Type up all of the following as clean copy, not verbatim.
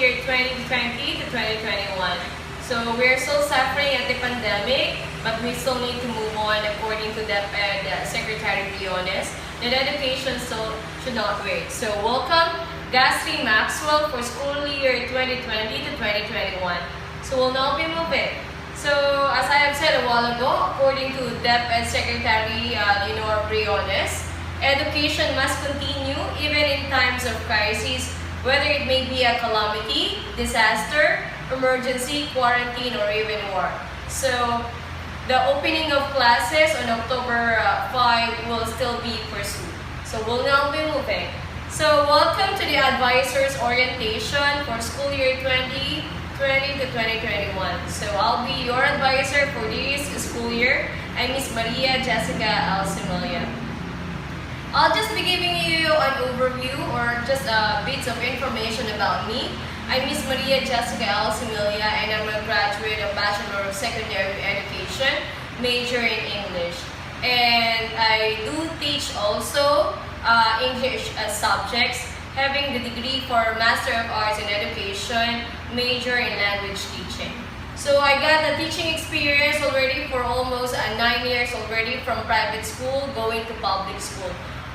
year 2020 to 2021. So we're still suffering at the pandemic, but we still need to move on according to DepEd Secretary Briones, that education still should not wait. So welcome Gastry Maxwell for school year 2020 to 2021. So we'll now be moving. So as I have said a while ago, according to DepEd Secretary Leonor Briones, education must continue even in times of crisis, whether it may be a calamity, disaster, emergency, quarantine, or even war. So the opening of classes on October 5 will still be pursued. So we'll now be moving. So welcome to the Advisors Orientation for school year 2020 to 2021. So I'll be your advisor for this school year. I'm Miss Maria Jessica Alcimilia. I'll just be giving you an overview or just bits of information about me. I'm Miss Maria Jessica Alcimilia and I'm a graduate of Bachelor of Secondary Education, major in English. And I do teach also English as subjects, having the degree for Master of Arts in Education, major in language teaching. So I got a teaching experience already for almost 9 years already, from private school going to public school,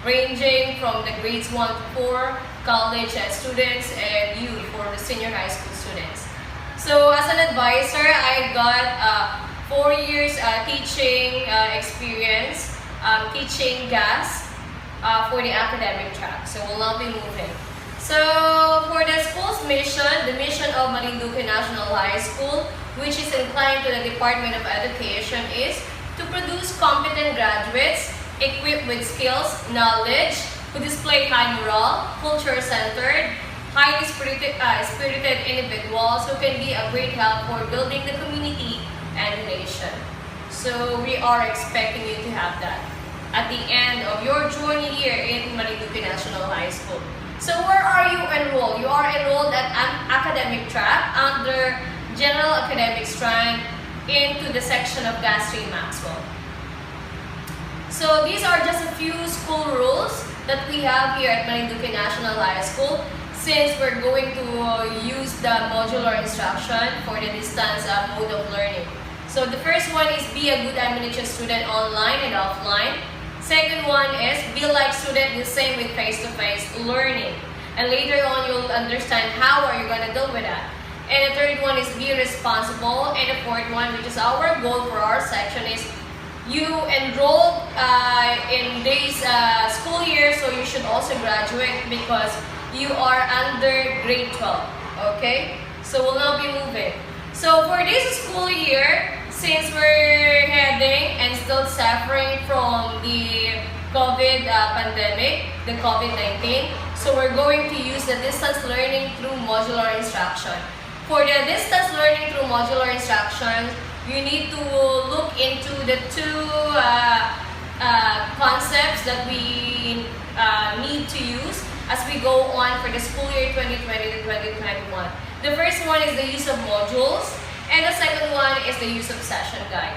ranging from the grades 1 to 4, college students, and youth for the senior high school students. So as an advisor, I got 4 years teaching experience, teaching GAS for the academic track. So we'll now be moving. So for the school's mission, the mission of Marinduque National High School, which is inclined to the Department of Education, is to produce competent graduates equipped with skills, knowledge, who display high morale, culture-centered, highly spirited individuals who can be a great help for building the community and the nation. So we are expecting you to have that at the end of your journey here in Marinduque National High School. So where are you enrolled? You are enrolled at an academic track under General Academic Strand into the section of Gastry Maxwell. So these are just a few school rules that we have here at Marinduque National High School, since we're going to use the modular instruction for the distance mode of learning. So the first one is be a good Ammunition student online and offline. Second one is be like student the same with face-to-face learning. And later on you'll understand how are you going to deal with that. And the third one is be responsible. And the fourth one, which is our goal for our section, is you enrolled in this school year, so you should also graduate because you are under grade 12. Okay? So we'll now be moving. So for this school year, since we're heading and still suffering from the COVID pandemic, the COVID-19, so we're going to use the distance learning through modular instruction. For the distance learning through modular instruction, you need to look into the two concepts that we need to use as we go on for the school year 2020 to 2021. The first one is the use of modules, and the second one is the use of session guide.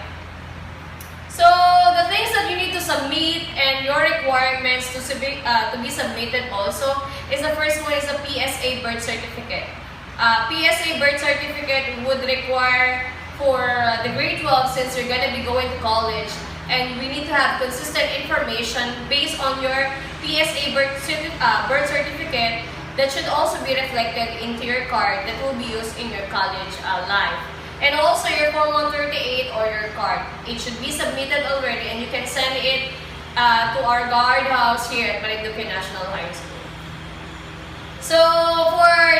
So the things that you need to submit and your requirements to be submitted also is, the first one is a PSA birth certificate. PSA birth certificate would require for the grade 12, since you're going to be going to college, and we need to have consistent information based on your PSA birth certificate that should also be reflected into your card that will be used in your college life. And also your Form 138 or your card. It should be submitted already, and you can send it to our guardhouse here at Marinduque National High School. So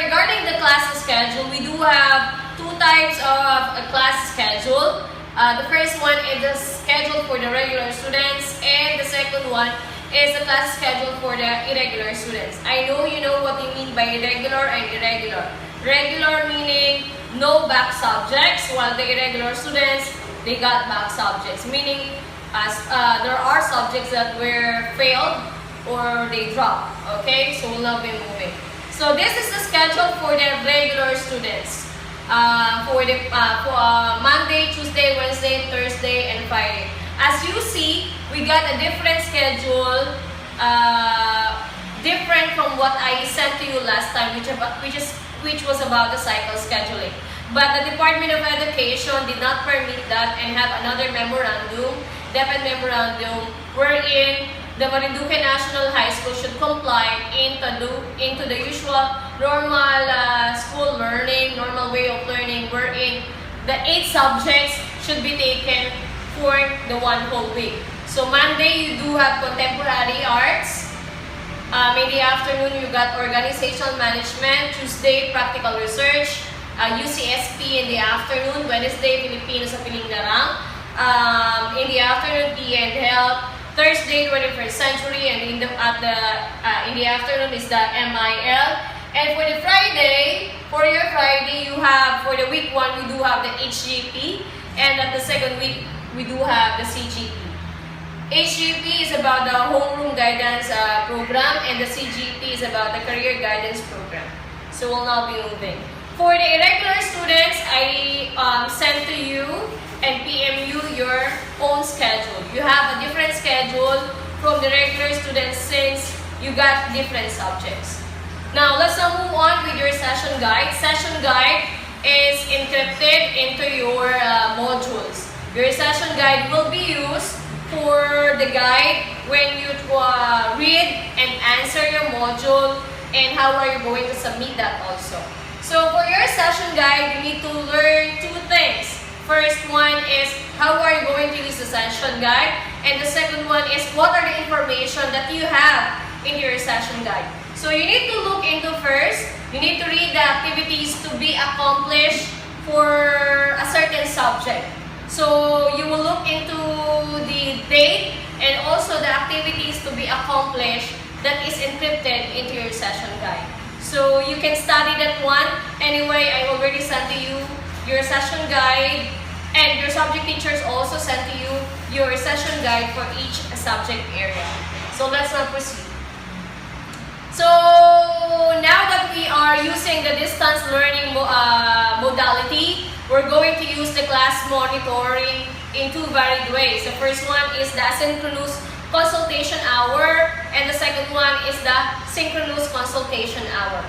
regarding the class schedule, we do have two types of a class schedule. The first one is the schedule for the regular students, and the second one is the class schedule for the irregular students. I know you know what you mean by regular and irregular. Regular meaning no back subjects, while the irregular students, they got back subjects, meaning there are subjects that were failed or they dropped. Okay, so we'll now be moving. So this is the schedule for the regular students. For Monday, Tuesday, Wednesday, Thursday, and Friday. As you see, we got a different schedule, different from what I sent to you last time, which which was about the cycle scheduling. But the Department of Education did not permit that and have another memorandum, DepEd memorandum, wherein the Marinduque National High School should comply into the usual normal school learning, normal way of learning, wherein the 8 subjects should be taken for the one whole week. So Monday you do have contemporary arts. In the afternoon you got organizational management. Tuesday practical research. UCSP in the afternoon. Wednesday Filipino sa Pilingarang. In the afternoon PE and health. Thursday 21st century, and in the afternoon is the MIL. And for the Friday, you have, for the week 1 we do have the HGP, and at the second week we do have the CGP. HGP is about the homeroom guidance program, and the CGP is about the career guidance program. So we'll now be moving. For the irregular students, I sent to you and PMU your own schedule. You have a different schedule from the regular students since you got different subjects. Now, let's now move on with your session guide. Session guide is encrypted into your modules. Your session guide will be used for the guide when you read and answer your module, and how are you going to submit that also. So for your session guide, you need to learn 2 things. First one is how are you going to use the session guide, and the second one is what are the information that you have in your session guide. So you need to look into first, you need to read the activities to be accomplished for a certain subject. So you will look into the date and also the activities to be accomplished that is encrypted into your session guide. So you can study that one. Anyway, I already sent to you your session guide, and your subject teachers also sent to you your session guide for each subject area. So let's now proceed. So now that we are using the distance learning modality, we're going to use the class monitoring in 2 varied ways. The first one is the asynchronous consultation hour, and the second one is the synchronous consultation hour.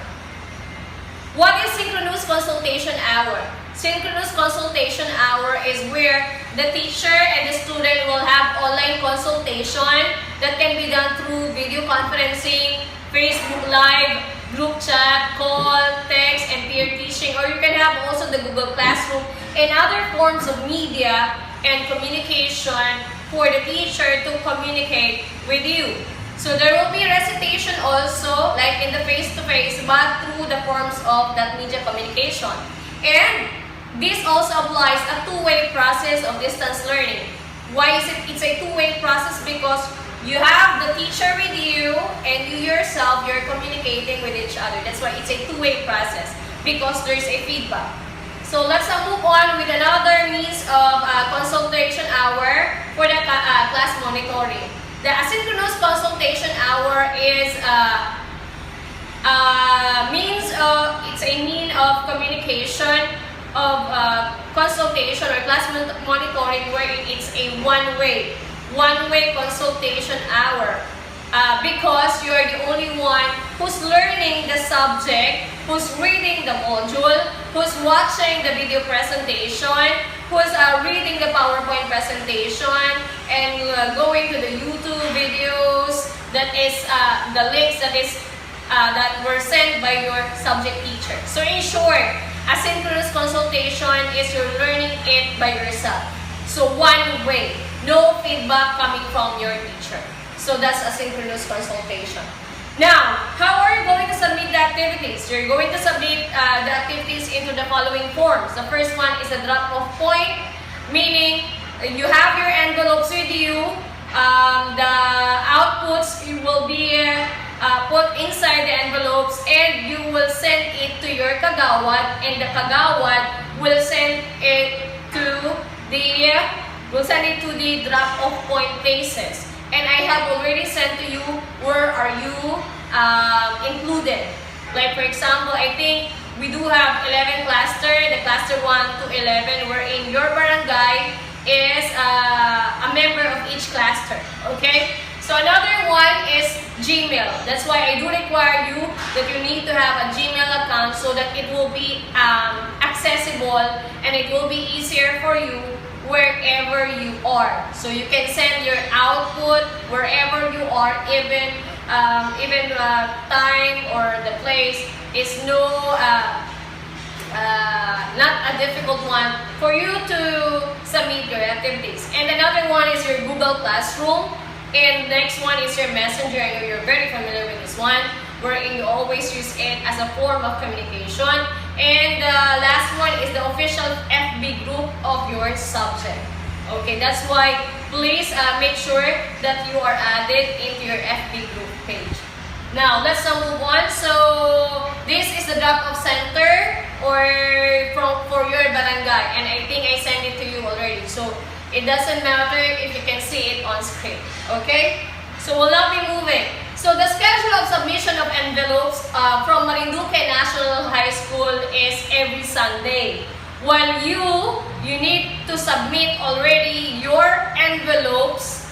What is synchronous consultation hour? Synchronous consultation hour is where the teacher and the student will have online consultation that can be done through video conferencing, Facebook Live, group chat, call, text, and peer teaching, or you can have also the Google Classroom and other forms of media and communication for the teacher to communicate with you. So there will be recitation also, like in the face-to-face, but through the forms of that media communication. And this also applies a 2-way process of distance learning. Why is it? It's a 2-way process because you have the teacher with you and you yourself, you're communicating with each other. That's why it's a 2-way process, because there's a feedback. So let's now move on with another means of consultation hour for the class monitoring. The asynchronous consultation hour is it's a mean of communication of consultation or class monitoring, wherein it's a one-way consultation hour. Because you are the only one who's learning the subject, who's reading the module, who's watching the video presentation, who's reading the PowerPoint presentation, and going to the YouTube videos that is the links that were sent by your subject teacher. So in short, asynchronous consultation is you're learning it by yourself. So one way, no feedback coming from your teacher. So that's asynchronous consultation. Now, how are you going to submit the activities? You're going to submit the activities into the following forms. The first one is a drop-off point, meaning you have your envelopes with you. The outputs will be put inside the envelopes, and you will send it to your kagawad, and the kagawad will send it to the drop-off point places. And I have already sent to you where are you included. Like for example, I think we do have 11 cluster, the cluster 1 to 11, wherein your barangay is a member of each cluster. Okay? So another one is Gmail. That's why I do require you that you need to have a Gmail account so that it will be accessible and it will be easier for you wherever you are. So you can send your output wherever you are, even time or the place is not a difficult one for you to submit your activities. And another one is your Google Classroom. And next one is your Messenger. I know you're very familiar with this one, wherein you always use it as a form of communication. And the last one is the official FB group of your subject. Okay, that's why please make sure that you are added into your FB group page. Now, let's move on. So, this is the drop-off center or for your barangay. And I think I sent it to you already. So, it doesn't matter if you can see it on screen. Okay? So, we'll now be moving. So, the schedule of submission of envelopes from Marinduque National High School is every Sunday. While you need to submit already your envelopes,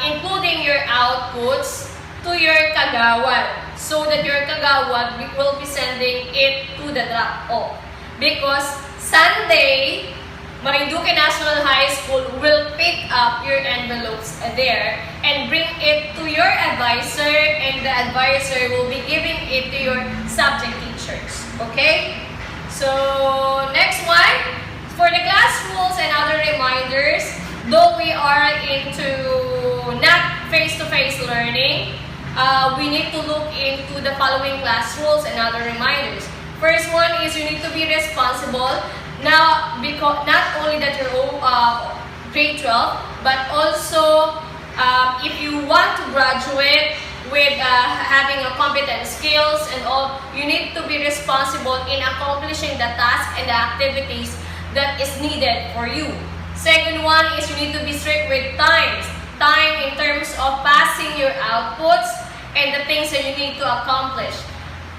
including your outputs, to your kagawad, so that your kagawad will be sending it to the drop-off. Because Sunday, Marinduque National High School will pick up your envelopes there and bring it to your advisor, and the advisor will be giving it to your subject teachers. Okay? So, next one, for the class rules and other reminders, though we are into not face-to-face learning, we need to look into the following class rules and other reminders. First one is you need to be responsible. Now, because not only that you're grade 12, but also if you want to graduate with having a competent skills and all, you need to be responsible in accomplishing the task and the activities that is needed for you. Second one is you need to be strict with times. Time in terms of passing your outputs and the things that you need to accomplish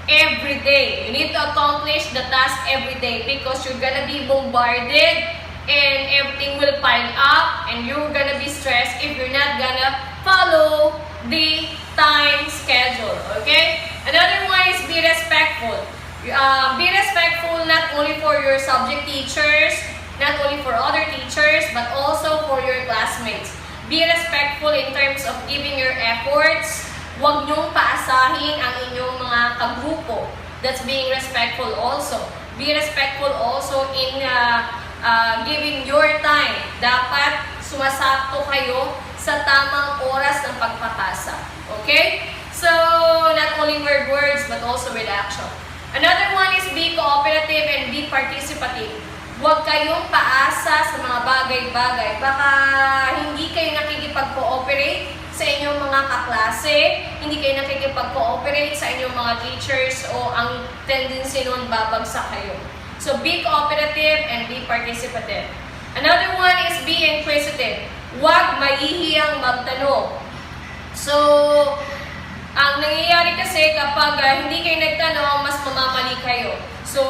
every day. You need to accomplish the task every day because you're gonna be bombarded and everything will pile up and you're gonna be stressed if you're not gonna follow the time schedule. Okay? Another one is be respectful. Be respectful not only for your subject teachers, not only for other teachers, but also for your classmates. Be respectful in terms of giving your efforts. Huwag niyong paasahin ang inyong mga kagrupo. That's being respectful also. Be respectful also in giving your time. Dapat sumasakto kayo sa tamang oras ng pagpapasa. Okay? So, not only with words, but also with action. Another one is be cooperative and be participative. Huwag kayong paasa sa mga bagay-bagay. Baka hindi kayo nakikipag-cooperate sa inyong mga kaklase, hindi kayo nakikipag-cooperate sa inyong mga teachers o ang tendency nun babagsak kayo. So, be cooperative and be participative. Another one is be inquisitive. Huwag mahihiyang magtanong. So, ang nangyayari kasi kapag hindi kayo nagtanong, mas mamamali kayo. So,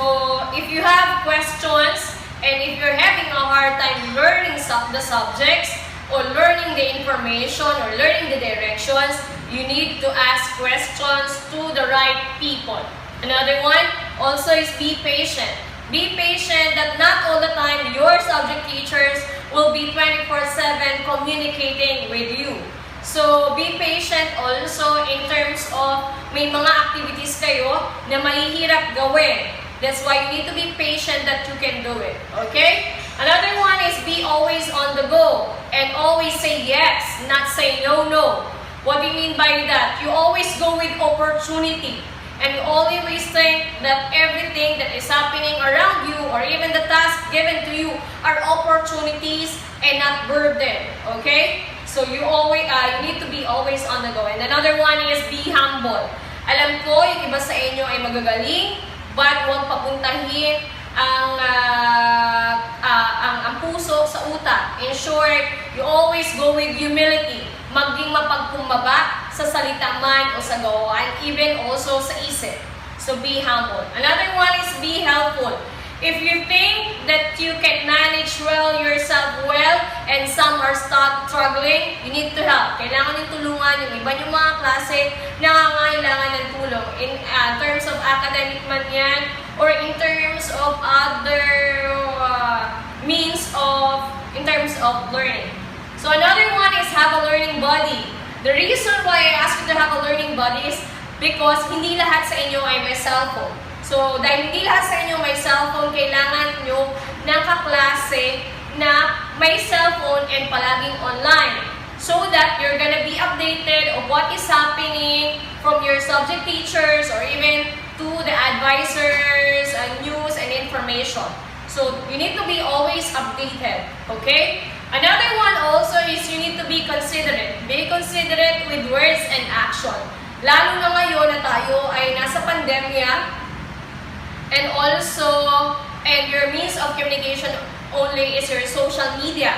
if you have questions and if you're having a hard time learning the subjects or learning the information or learning the directions, you need to ask questions to the right people. Another one also is be patient. Be patient that not all the time your subject teachers will be 24/7 communicating with you. So, be patient also in terms of may mga activities kayo na mahihirap gawin. That's why you need to be patient that you can do it. Okay? Another one is be always on the go and always say yes, not say no. What do you mean by that? You always go with opportunity and you always think that everything that is happening around you or even the task given to you are opportunities and not burden. Okay? So you always you need to be always on the go. And another one is be humble. Alam ko, yung iba sa inyo ay magagaling, but huwag papuntahin ang puso sa utak. In short, you always go with humility. Maging mapagkumbaba sa salita man o sa gawain, even also sa isip. So be humble. Another one is be helpful. If you think that you can manage yourself well, and some are struggling, you need to help. Kailangan yung tulungan yung iba yung mga klase nangangailangan ng tulong. In terms of academic man yan, or in terms of other in terms of learning. So another one is have a learning buddy. The reason why I ask you to have a learning buddy is because hindi lahat sa inyo ay may cellphone. So, dahil hindi lahat sa inyo may cellphone, kailangan nyo ng kaklase na may cellphone and palaging online. So that you're gonna be updated of what is happening from your subject teachers or even to the advisors, news and information. So, you need to be always updated. Okay? Another one also is you need to be considerate. Be considerate with words and action. Lalo na ngayon na tayo ay nasa pandemya, and your means of communication only is your social media.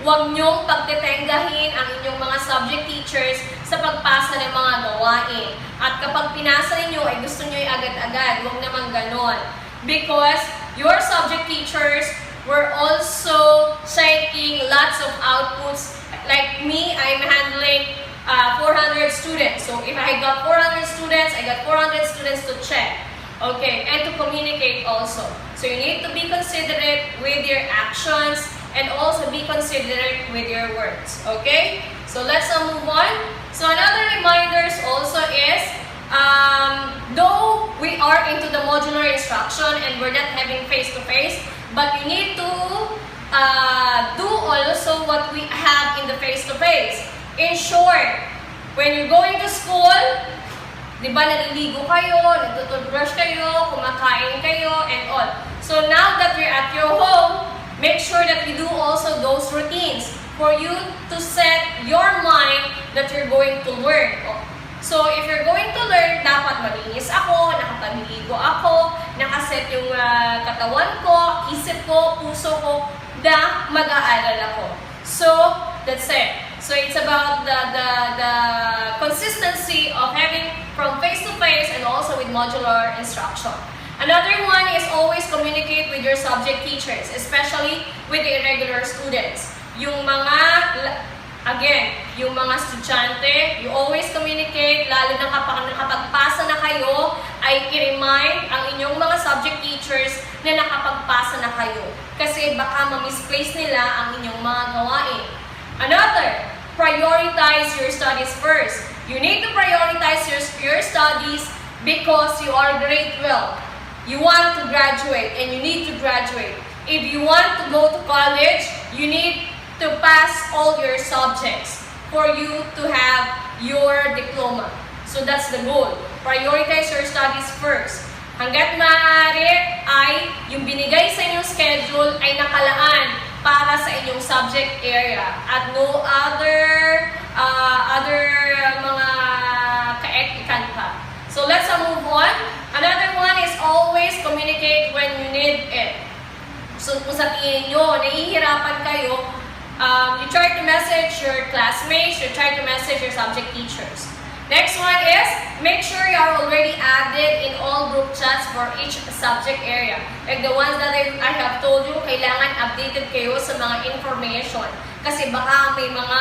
Huwag niyong pagtetenggahin ang inyong mga subject teachers sa pagpasa ng mga gawain. At kapag pinasa ninyo ay gusto niyo agad-agad, huwag naman ganon. Because your subject teachers were also checking lots of outputs. Like me, I'm handling 400 students. So if I got 400 students, I got 400 students to check. Okay, and to communicate also. So you need to be considerate with your actions and also be considerate with your words. Okay? So let's move on. So another reminders also is, though we are into the modular instruction and we're not having face-to-face, but you need to do also what we have in the face-to-face. In short, when you're going to school, di ba naliligo kayo, nagtututbrush kayo, kumakain kayo, and all. So now that you're at your home, make sure that you do also those routines for you to set your mind that you're going to learn. So if you're going to learn, dapat malinis ako, nakapagligo ako, nakaset yung katawan ko, isip ko, puso ko, na mag-aaral ako. So that's it. So it's about the consistency of having from face-to-face and also with modular instruction. Another one is always communicate with your subject teachers, especially with the irregular students. Yung mga, again, yung mga estudyante, you always communicate, lalo na kapag nakapagpasa na kayo, ay i-remind ang inyong mga subject teachers na nakapagpasa na kayo. Kasi baka ma-misplace nila ang inyong mga gawain. Another, prioritize your studies first. You need to prioritize your studies because you are grade 12. You want to graduate and you need to graduate. If you want to go to college, you need to pass all your subjects for you to have your diploma. So that's the goal. Prioritize your studies first. Hanggat maaari ay yung binigay sa inyong schedule ay nakalaan para sa inyong subject area at no other mga kaek-ikan pa. So let's move on. Another one is always communicate when you need it. So kung sa tingin nyo, nahihirapan kayo, you try to message your classmates, you try to message your subject teachers. Next one is, make sure you are already added in all group chats for each subject area. Like the ones that I have told you, kailangan updated kayo sa mga information. Kasi baka may mga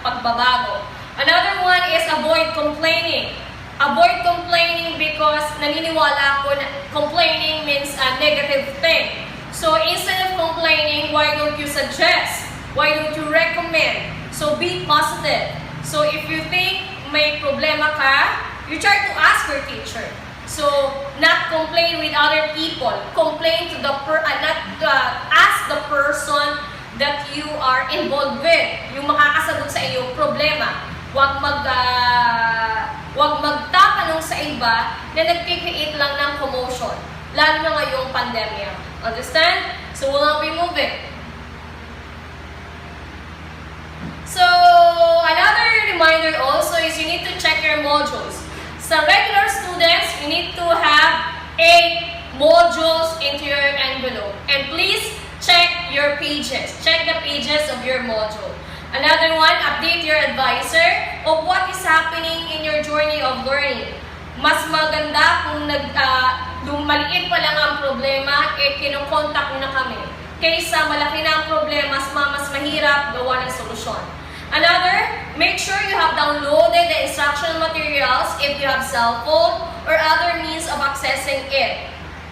pagbabago. Another one is avoid complaining. Avoid complaining because naniniwala ako na complaining means a negative thing. So instead of complaining, why don't you suggest? Why don't you recommend? So be positive. So if you think may problema ka, you try to ask your teacher. So, not complain with other people. Complain to the ask the person that you are involved with. Yung makakasagot sa iyong problema. Huwag magtatanong sa iba na nagkikreate lang ng commotion. Lalo na ngayong pandemya. Understand? So, we'll not be moving. So, another reminder also is you need to check your modules. Sa regular students, you need to have 8 modules into your envelope. And please check your pages. Check the pages of your module. Another one, update your advisor of what is happening in your journey of learning. Mas maganda kung maliit pa lang ang problema, kinokontak nyo na kami. Kaysa malaki na ang problema, mas mahirap gawa ng solusyon. Another, make sure you have downloaded the instructional materials if you have cell phone or other means of accessing it.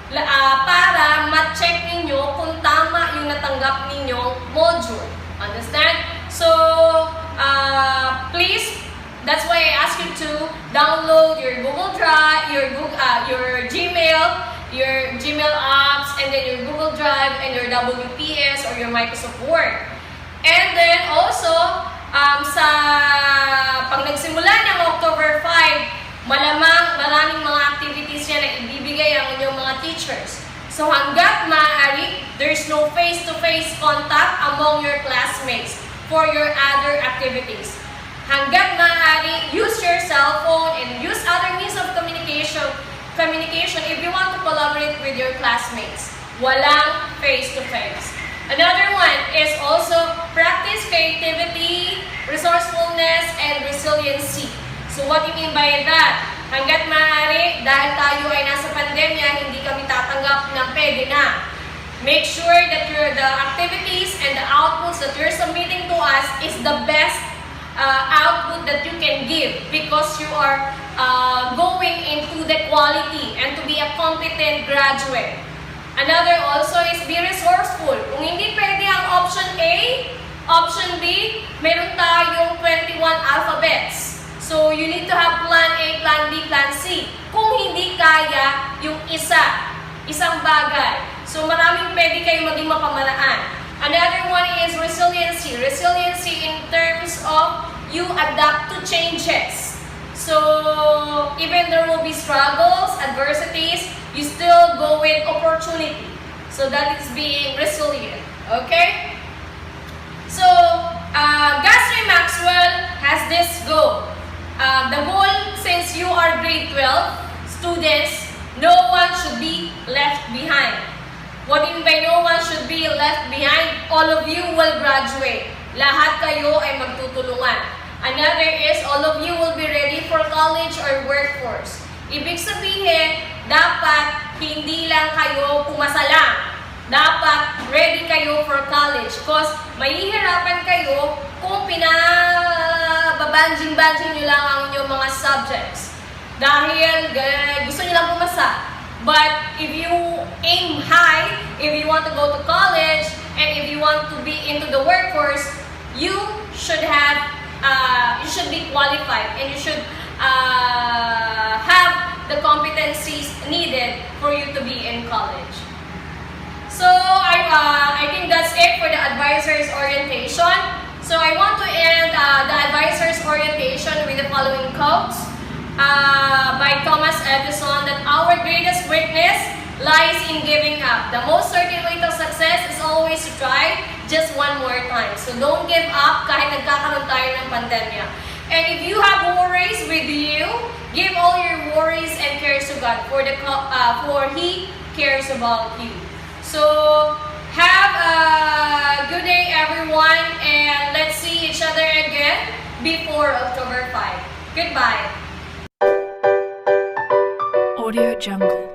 Para ma-check ninyo kung tama yung natanggap ninyong module. Understand? So, please, that's why I ask you to download your Google Drive, your Gmail apps, and then your Google Drive and your WPS or your Microsoft Word. And then also, pag nagsimula ng October 5, maraming mga activities yan na ibibigay ang inyong mga teachers. So hanggat maaari, there's no face-to-face contact among your classmates for your other activities. Hanggat maaari, use your cell phone and use other means of communication if you want to collaborate with your classmates. Walang face-to-face. Another one is also practice creativity, resourcefulness, and resiliency. So what do you mean by that? Hanggat maaari, dahil tayo ay nasa pandemya, hindi kami tatanggap ng pwede na. Make sure that the activities and the outputs that you're submitting to us is the best output that you can give because you are going into the quality and to be a competent graduate. Another also is be resourceful. Kung hindi pwede ang option A, option B, meron tayong 21 alphabets. So, you need to have plan A, plan B, plan C. Kung hindi kaya yung isang bagay. So, maraming pwede kayo maging mapamaraan. Another one is resiliency. Resiliency in terms of you adapt to changes. So, even there will be struggles, adversities, you still go with opportunity. So, that is being resilient. Okay? So, Gasry Maxwell has this goal. The goal, since you are grade 12 students, no one should be left behind. What do you mean by no one should be left behind? All of you will graduate. Lahat kayo ay magtutulungan. Another is all of you will be ready for college or workforce. Ibig sabihin, dapat hindi lang kayo pumasa lang. Dapat ready kayo for college because mahihirapan kayo kung babanjing-banjing nyo lang ang inyong mga subjects. Dahil gusto nyo lang pumasa. But if you aim high, if you want to go to college, and if you want to be into the workforce, you should be qualified and you should have the competencies needed for you to be in college. So I think that's it for the advisor's orientation. So I want to end the advisor's orientation with the following quotes by Thomas Edison, that our greatest weakness lies in giving up. The most certain way to success is always to try just one more time. So don't give up kahit nagkakaroon tayo ng pandemya. And if you have worries with you, give all your worries and cares to God, for He cares about you. So have a good day, everyone, and let's see each other again before October 5. Goodbye. Audio Jungle.